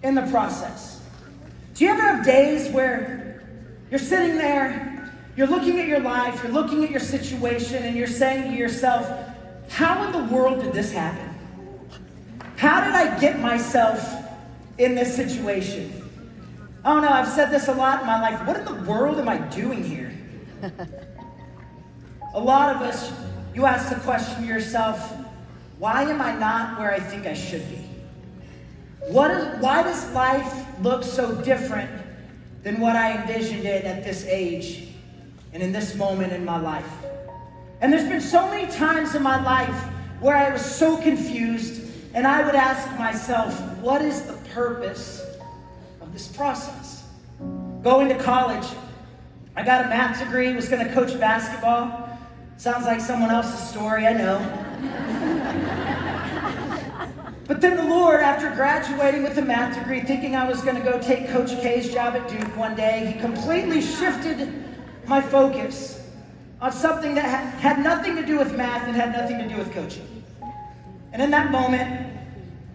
in the process? Do you ever have days where you're sitting there, you're looking at your life, you're looking at your situation, and you're saying to yourself, how in the world did this happen? How did I get myself in this situation? I don't know, I've said this a lot in my life. What in the world am I doing here? A lot of us, you ask the question to yourself, why am I not where I think I should be? Why does life look so different than what I envisioned it at this age and in this moment in my life? And there's been so many times in my life where I was so confused, and I would ask myself, what is the purpose of this process? Going to college, I got a math degree, was going to coach basketball. Sounds like someone else's story, I know. But then the Lord, after graduating with a math degree, thinking I was going to go take Coach K's job at Duke one day, He completely shifted my focus on something that had nothing to do with math and had nothing to do with coaching. And in that moment,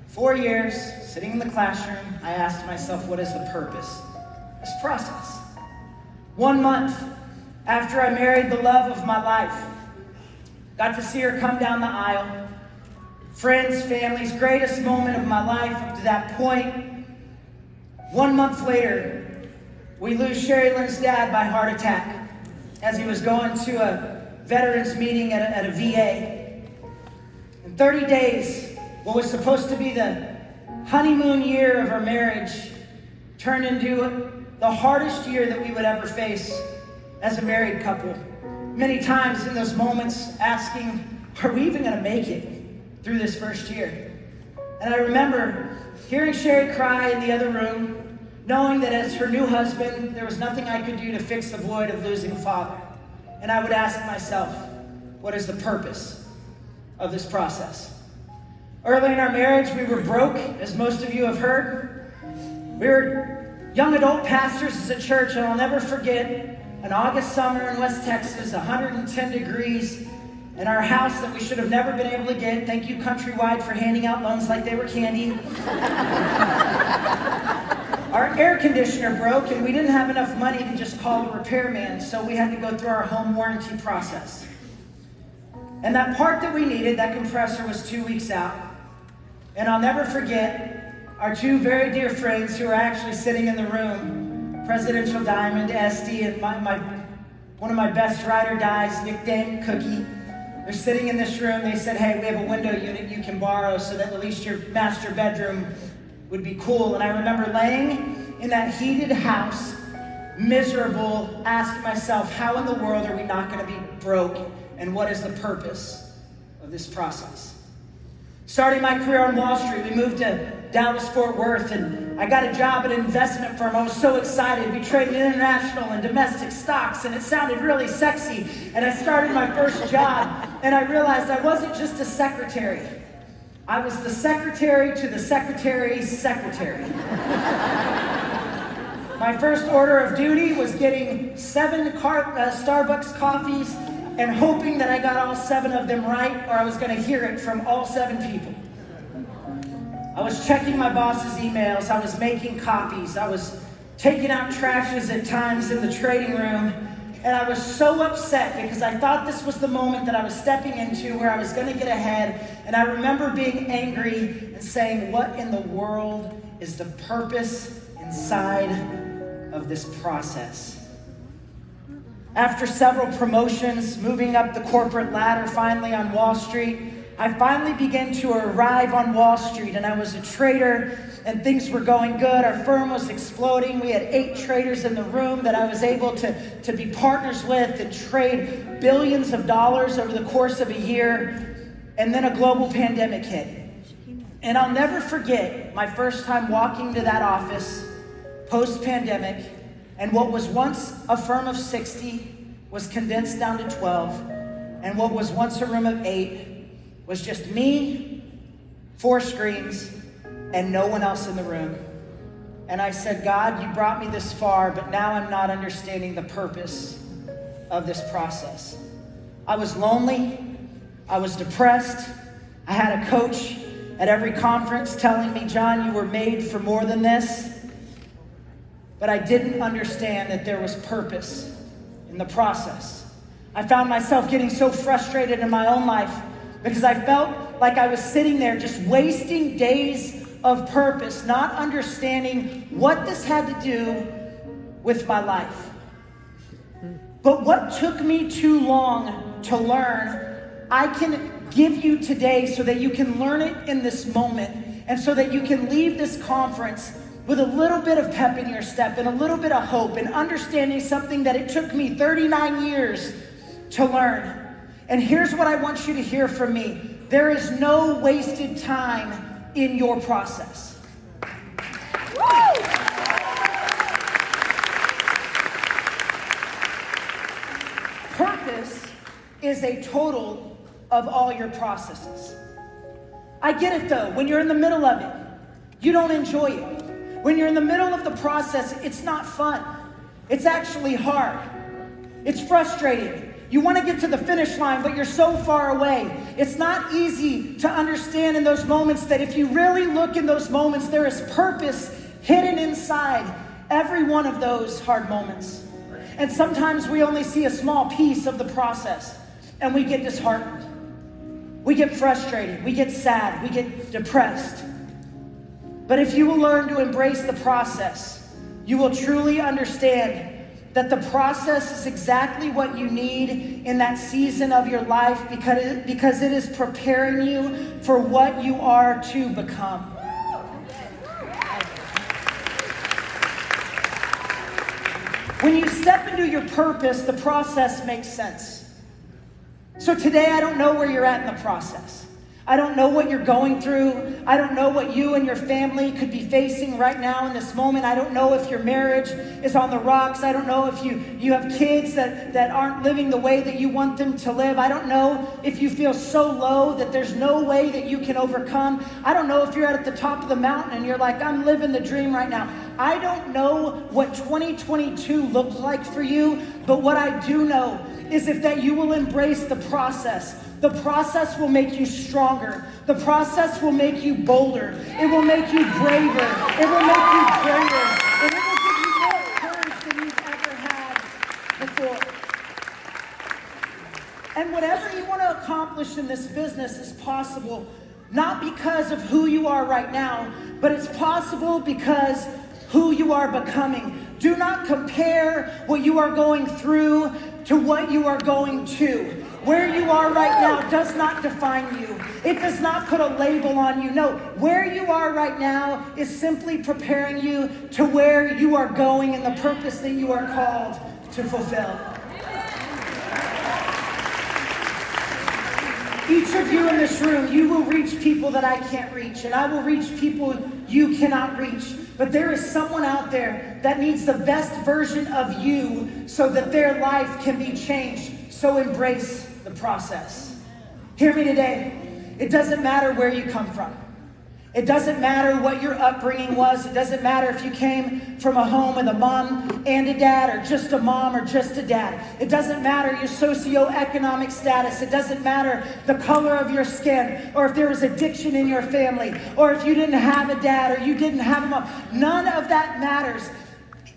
4 years, sitting in the classroom, I asked myself, what is the purpose of this process? 1 month after I married the love of my life, got to see her come down the aisle. Friends, family's greatest moment of my life up to that point. 1 month later, we lose Sherry Lynn's dad by heart attack as he was going to a veterans meeting at a VA. In 30 days, what was supposed to be the honeymoon year of our marriage turned into the hardest year that we would ever face as a married couple. Many times in those moments asking, are we even going to make it through this first year? And I remember hearing Sherry cry in the other room, knowing that as her new husband, there was nothing I could do to fix the void of losing a father. And I would ask myself, what is the purpose of this process? Early in our marriage, we were broke, as most of you have heard. We were young adult pastors as a church, and I'll never forget an August summer in West Texas, 110 degrees, in our house that we should have never been able to get. Thank you, Countrywide, for handing out loans like they were candy. Our air conditioner broke, and we didn't have enough money to just call a repairman, so we had to go through our home warranty process. And that part that we needed, that compressor, was 2 weeks out. And I'll never forget our two very dear friends who are actually sitting in the room, Presidential Diamond, SD, and one of my best ride or dies, Nick Dane, Cookie. They're sitting in this room. They said, hey, we have a window unit you can borrow so that at least your master bedroom would be cool. And I remember laying in that heated house, miserable, asking myself, how in the world are we not going to be broke? And what is the purpose of this process? Starting my career on Wall Street, we moved to Dallas, Fort Worth, and I got a job at an investment firm. I was so excited. We traded international and domestic stocks, and it sounded really sexy. And I started my first job, and I realized I wasn't just a secretary. I was the secretary to the secretary's secretary. My first order of duty was getting 7 Starbucks coffees and hoping that I got all 7 of them right, or I was going to hear it from all 7 people. I was checking my boss's emails. I was making copies. I was taking out trashes at times in the trading room. And I was so upset because I thought this was the moment that I was stepping into where I was going to get ahead. And I remember being angry and saying, what in the world is the purpose inside of this process? After several promotions, moving up the corporate ladder finally on Wall Street, I finally began to arrive on Wall Street, and I was a trader, and things were going good. Our firm was exploding. We had 8 traders in the room that I was able to be partners with and trade billions of dollars over the course of a year. And then a global pandemic hit. And I'll never forget my first time walking to that office post-pandemic, and what was once a firm of 60 was condensed down to 12, and what was once a room of 8 was just me, 4 screens, and no one else in the room. And I said, God, you brought me this far, but now I'm not understanding the purpose of this process. I was lonely, I was depressed, I had a coach at every conference telling me, John, you were made for more than this. But I didn't understand that there was purpose in the process. I found myself getting so frustrated in my own life because I felt like I was sitting there just wasting days of purpose, not understanding what this had to do with my life. But what took me too long to learn, I can give you today so that you can learn it in this moment and so that you can leave this conference with a little bit of pep in your step and a little bit of hope and understanding something that it took me 39 years to learn. And here's what I want you to hear from me. There is no wasted time in your process. Woo! Purpose is a total of all your processes. I get it though, when you're in the middle of it, you don't enjoy it. When you're in the middle of the process, it's not fun. It's actually hard. It's frustrating. You want to get to the finish line, but you're so far away. It's not easy to understand in those moments that if you really look in those moments, there is purpose hidden inside every one of those hard moments. And sometimes we only see a small piece of the process and we get disheartened. We get frustrated, we get sad, we get depressed. But if you will learn to embrace the process, you will truly understand that the process is exactly what you need in that season of your life because it is preparing you for what you are to become. When you step into your purpose, the process makes sense. So today, I don't know where you're at in the process. I don't know what you're going through. I don't know what you and your family could be facing right now in this moment. I don't know if your marriage is on the rocks. I don't know if you have kids that aren't living the way that you want them to live. I don't know if you feel so low that there's no way that you can overcome. I don't know if you're at the top of the mountain and you're like, I'm living the dream right now. I don't know what 2022 looks like for you, but what I do know is that you will embrace the process. The process will make you stronger. The process will make you bolder. It will make you braver. It will make you greater. And it will give you more courage than you've ever had before. And whatever you want to accomplish in this business is possible, not because of who you are right now, but it's possible because who you are becoming. Do not compare what you are going through to what you are going to. Where you are right now does not define you. It does not put a label on you. No, where you are right now is simply preparing you to where you are going and the purpose that you are called to fulfill. Each of you in this room, you will reach people that I can't reach, and I will reach people you cannot reach. But there is someone out there that needs the best version of you so that their life can be changed. So embrace the process. Hear me today. It doesn't matter where you come from. It doesn't matter what your upbringing was. It doesn't matter if you came from a home with a mom and a dad, or just a mom or just a dad. It doesn't matter your socioeconomic status. It doesn't matter the color of your skin, or if there was addiction in your family, or if you didn't have a dad or you didn't have a mom. None of that matters.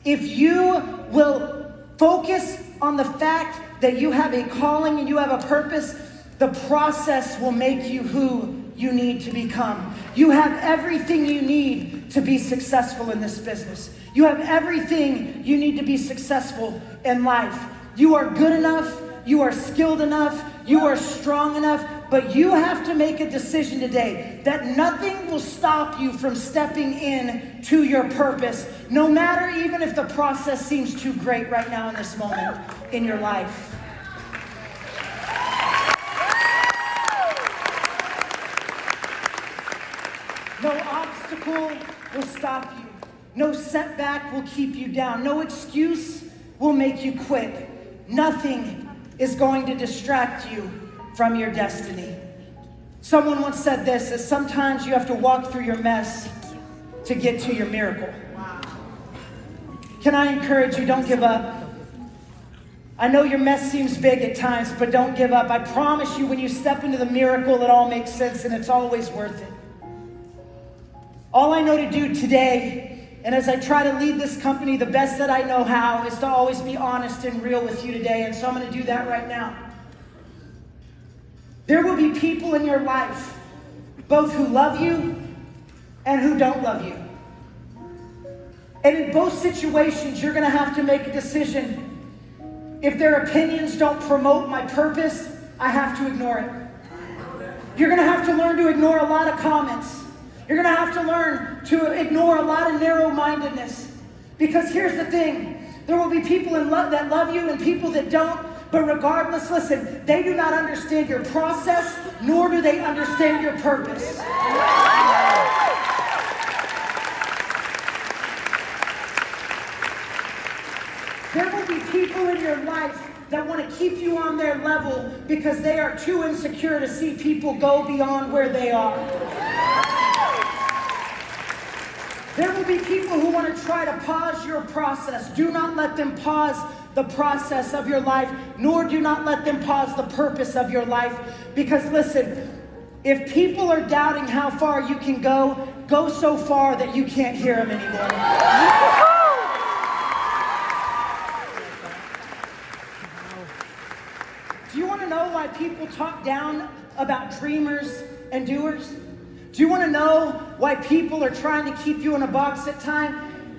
If you will focus on the fact that you have a calling and you have a purpose, the process will make you who you need to become. You have everything you need to be successful in this business. You have everything you need to be successful in life. You are good enough, you are skilled enough, you are strong enough, but you have to make a decision today that nothing will stop you from stepping in to your purpose, no matter even if the process seems too great right now in this moment in your life. No obstacle will stop you. No setback will keep you down. No excuse will make you quit. Nothing is going to distract you from your destiny. Someone once said this, that sometimes you have to walk through your mess to get to your miracle. Can I encourage you, don't give up. I know your mess seems big at times, but don't give up. I promise you, when you step into the miracle, it all makes sense and it's always worth it. All I know to do today, and as I try to lead this company the best that I know how, is to always be honest and real with you today. And so I'm going to do that right now. There will be people in your life, both who love you and who don't love you. And in both situations, you're going to have to make a decision. If their opinions don't promote my purpose, I have to ignore it. You're going to have to learn to ignore a lot of comments. You're going to have to learn to ignore a lot of narrow-mindedness. Because here's the thing. There will be people that love you and people that don't. But regardless, listen, they do not understand your process, nor do they understand your purpose. There will be people in your life that want to keep you on their level because they are too insecure to see people go beyond where they are. There will be people who want to try to pause your process. Do not let them pause the process of your life, nor do not let them pause the purpose of your life. Because listen, if people are doubting how far you can go, go so far that you can't hear them anymore. Do you want to know why people talk down about dreamers and doers? Do you want to know why people are trying to keep you in a box at times?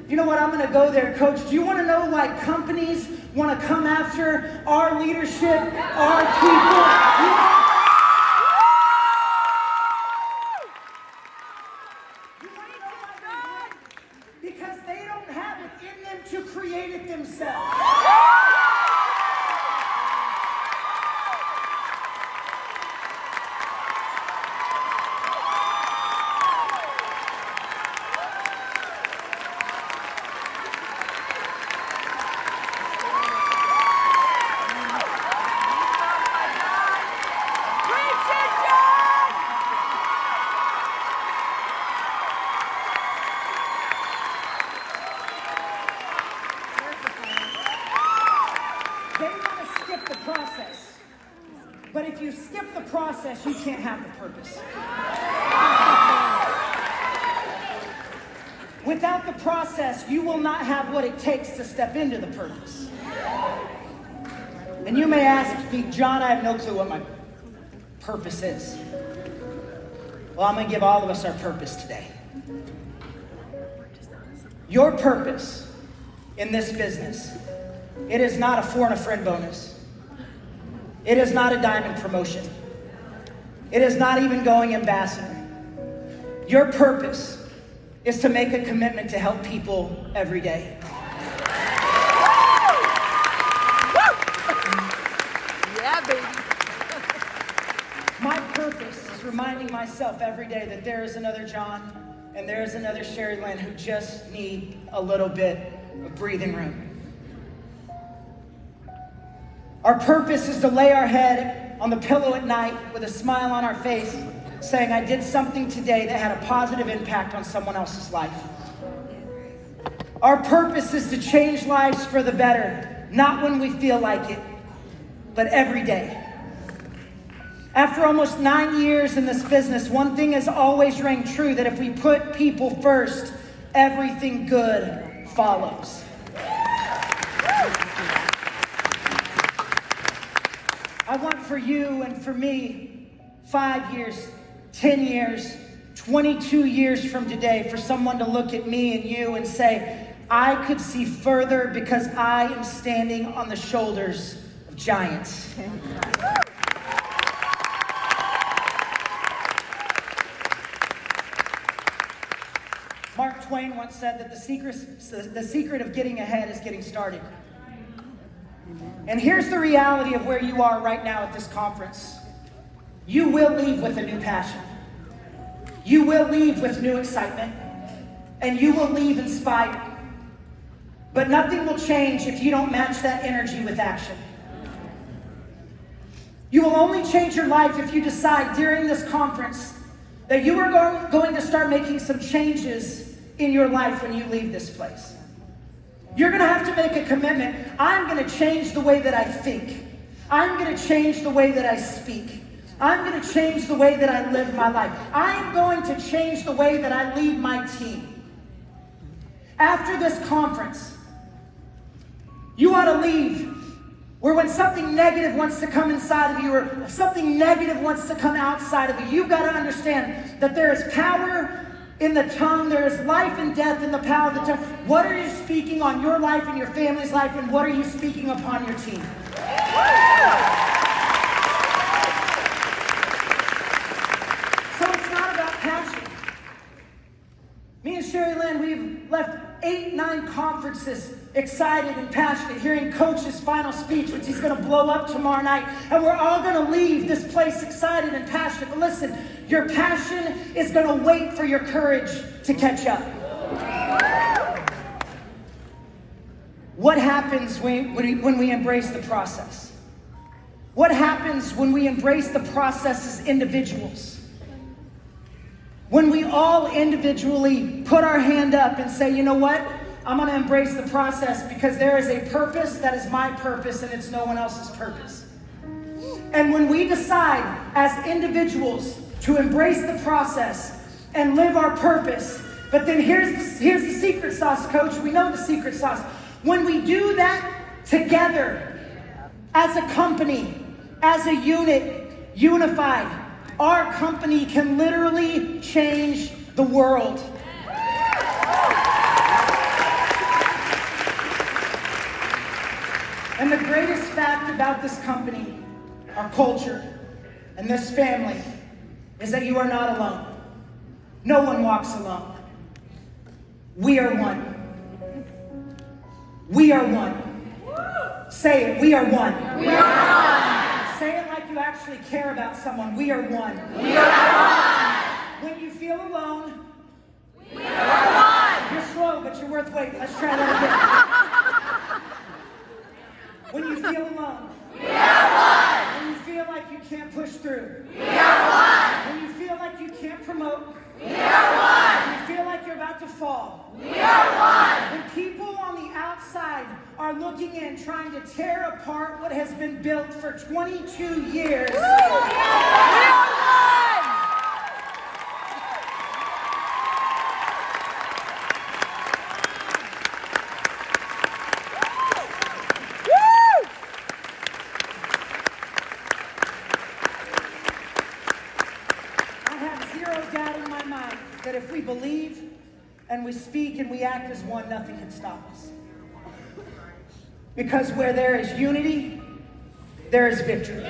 You know what? I'm going to go there, Coach. Do you want to know why companies want to come after our leadership, our people? You want to know why? Because they don't have it in them to create it themselves. But if you skip the process, you can't have the purpose. Without the process, you will not have what it takes to step into the purpose. And you may ask me, John, I have no clue what my purpose is. Well, I'm going to give all of us our purpose today. Your purpose in this business, it is not a phone a friend bonus. It is not a diamond promotion. It is not even going ambassador. Your purpose is to make a commitment to help people every day. Yeah, baby. My purpose is reminding myself every day that there is another John and there is another Sherry Lynn who just need a little bit of breathing room. Our purpose is to lay our head on the pillow at night with a smile on our face, saying, I did something today that had a positive impact on someone else's life. Our purpose is to change lives for the better, not when we feel like it, but every day. After almost 9 years in this business, one thing has always rang true, that if we put people first, everything good follows. I want for you and for me 5 years, 10 years, 22 years from today for someone to look at me and you and say, I could see further because I am standing on the shoulders of giants. Mark Twain once said that the secret of getting ahead is getting started. And here's the reality of where you are right now at this conference. You will leave with a new passion. You will leave with new excitement. And you will leave inspired. But nothing will change if you don't match that energy with action. You will only change your life if you decide during this conference that you are going to start making some changes in your life when you leave this place. You're going to have to make a commitment. I'm going to change the way that I think. I'm going to change the way that I speak. I'm going to change the way that I live my life. I'm going to change the way that I lead my team. After this conference, you ought to leave where when something negative wants to come inside of you or something negative wants to come outside of you, you've got to understand that there is power in the tongue. There is life and death in the power of the tongue. What are you speaking on your life and your family's life, and what are you speaking upon your team? So it's not about passion. Me and Sherry Lynn, we've left 8-9 conferences excited and passionate, hearing Coach's final speech, which he's going to blow up tomorrow night. And we're all going to leave this place excited and passionate. But listen, your passion is going to wait for your courage to catch up. What happens when we embrace the process? What happens when we embrace the process as individuals? When we all individually put our hand up and say, you know what? I'm going to embrace the process because there is a purpose that is my purpose and it's no one else's purpose. And when we decide as individuals to embrace the process and live our purpose, but then here's the secret sauce, Coach. We know the secret sauce. When we do that together as a company, as a unit, unified, our company can literally change the world. And the greatest fact about this company, our culture, and this family is that you are not alone. No one walks alone. We are one. We are one. Say it, we are one. We are one. Say it like you actually care about someone. We are one. We are one. When you feel alone, We are one. you're slow, but you're worth waiting. Let's try that again. When you feel alone, We are one. when you feel like you can't push through, We are one. when you feel like you can't promote, We are one. when you feel like you're about to fall, We are one. when people on the outside are looking in, trying to tear apart what has been built for 22 years. We are one. I have zero doubt in my mind that if we believe and we speak and we act as one, nothing can stop us. Because where there is unity, there is victory.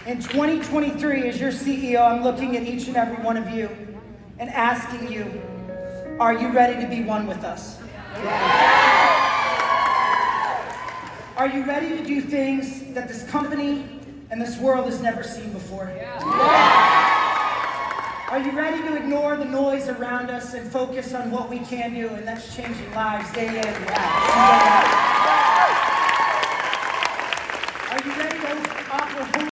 In 2023, as your CEO, I'm looking at each and every one of you and asking you, are you ready to be one with us? Are you ready to do things that this company and this world has never seen before? Are you ready to ignore the noise around us and focus on what we can do, and that's changing lives day in and day out? Are you ready to offer hope?